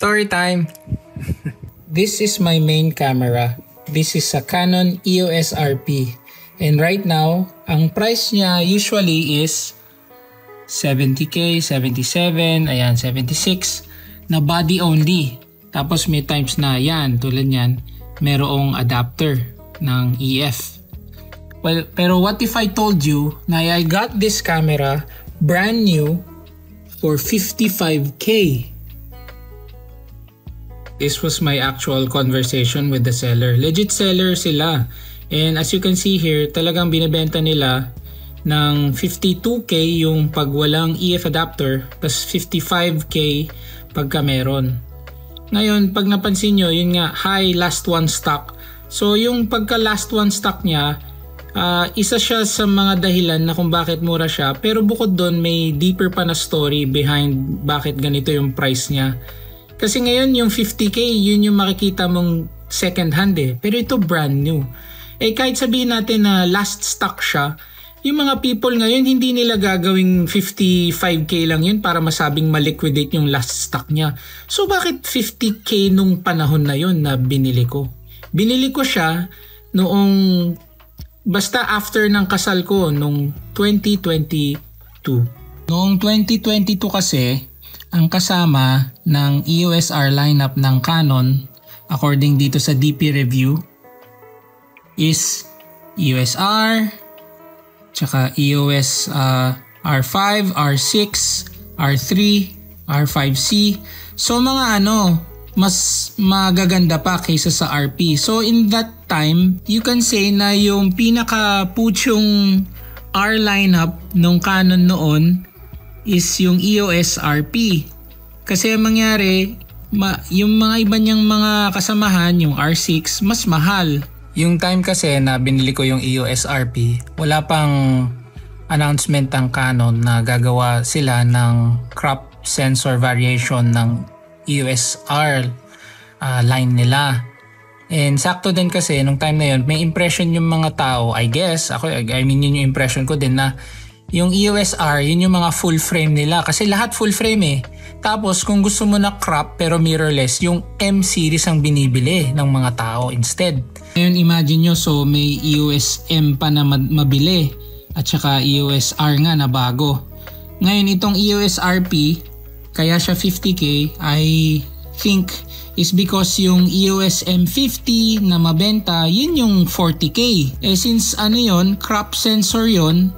Story time! This is my main camera. This is a Canon EOS RP. And right now, ang price niya usually is 70k, 77, ayan, 76 na body only. Tapos may times na yan, tulad yan, merong adapter ng EF. Well, pero what if I told you na I got this camera brand new for 55k? This was my actual conversation with the seller. Legit seller sila. And as you can see here, talagang binibenta nila ng 52k yung pag walang EF adapter, plus 55k pagka meron. Ngayon, pag napansin nyo, yun nga, high last one stock. So yung pagka last one stock niya, isa siya sa mga dahilan na kung bakit mura siya. Pero bukod doon, may deeper pa na story behind bakit ganito yung price niya. Kasi ngayon yung 50k, yun yung makikita mong second hand eh. Pero ito brand new. Eh kahit sabihin natin na last stock siya, yung mga people ngayon hindi nila gagawing 55k lang yun para masabing ma-liquidate yung last stock niya. So bakit 50k nung panahon na yun na binili ko? Binili ko siya noong basta after ng kasal ko noong 2022. Noong 2022 kasi, ang kasama ng EOS R lineup ng Canon according dito sa DP review is EOS R, tsaka EOS R5, R6, R3, R5C. So mga mas magaganda pa kaysa sa RP. So in that time, you can say na yung pinaka-putyong R lineup ng Canon noon is yung EOS RP. Kasi ang mangyari, yung mga iba niyang mga kasamahan, yung R6, mas mahal. Yung time kasi na binili ko yung EOS RP, wala pang announcement ng Canon na gagawa sila ng crop sensor variation ng EOS R line nila. And sakto din kasi nung time na yun, may impression yung mga tao, I guess, I mean yun yung impression ko din na yung EOS R, yun yung mga full frame nila kasi lahat full frame eh. Tapos kung gusto mo na crop pero mirrorless, yung M series ang binibili ng mga tao instead. Ngayon imagine nyo, so may EOS M pa na mabili at saka EOS R nga na bago. Ngayon itong EOS RP, kaya siya 50k, I think is because yung EOS M50 na mabenta, yun yung 40k. Eh since yun, crop sensor yun,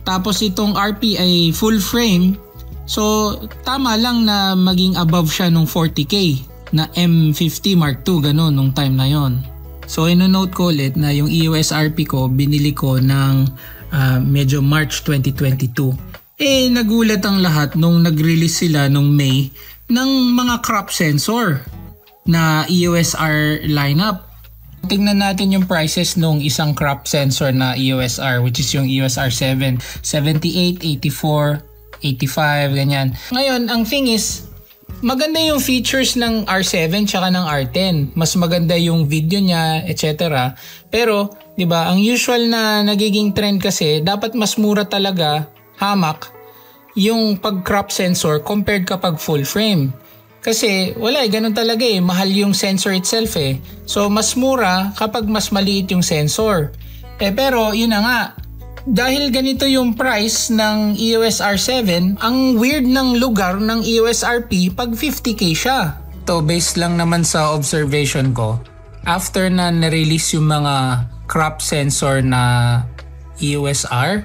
tapos itong RP ay full frame, so tama lang na maging above siya nung 40k na M50 Mark II, ganun nung time na yon. So ino-note ko ulit na yung EOS RP ko binili ko ng medyo March 2022. Eh nagulat ang lahat nung nag-release sila nung May ng mga crop sensor na EOS R lineup. Tingnan natin yung prices nung isang crop sensor na EOS R, which is yung EOS R7, 78, 84, 85, ganyan. Ngayon, ang thing is, maganda yung features ng R7 tsaka ng R10. Mas maganda yung video niya, etc. Pero, di ba, ang usual na nagiging trend kasi, dapat mas mura talaga, hamak, yung pag-crop sensor compared kapag full frame. Kasi wala ganun talaga mahal yung sensor itself So mas mura kapag mas maliit yung sensor. Pero yun na nga, dahil ganito yung price ng EOS R7, ang weird ng lugar ng EOS RP pag 50k siya. To based lang naman sa observation ko, after na na-release yung mga crop sensor na EOS R,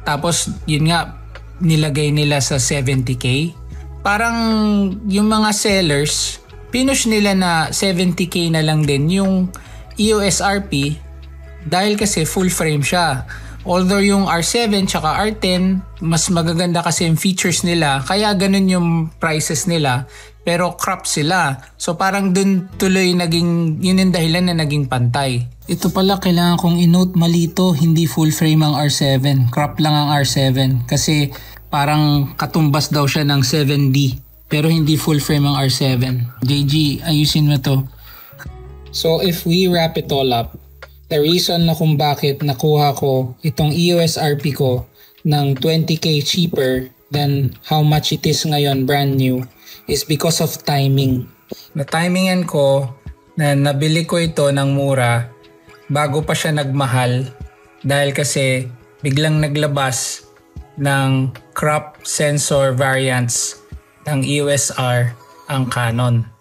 tapos yun nga nilagay nila sa 70k, parang yung mga sellers, pinush nila na 70k na lang din yung EOS RP dahil kasi full frame siya. Although yung R7 tsaka R10, mas magaganda kasi yung features nila, kaya ganun yung prices nila, pero crop sila. So parang dun tuloy yun yung dahilan na naging pantay. Ito pala kailangan kong i-note malito, hindi full frame ang R7, crop lang ang R7 kasi parang katumbas daw siya ng 7D pero hindi full frame ang R7. JG, ayusin mo to. So if we wrap it all up, the reason na kung bakit nakuha ko itong EOS RP ko ng 20k cheaper than how much it is ngayon brand new is because of timing. Na-timingan ko na nabili ko ito ng mura bago pa siya nagmahal dahil kasi biglang naglabas ng crop sensor variants ng EOS R ang Canon.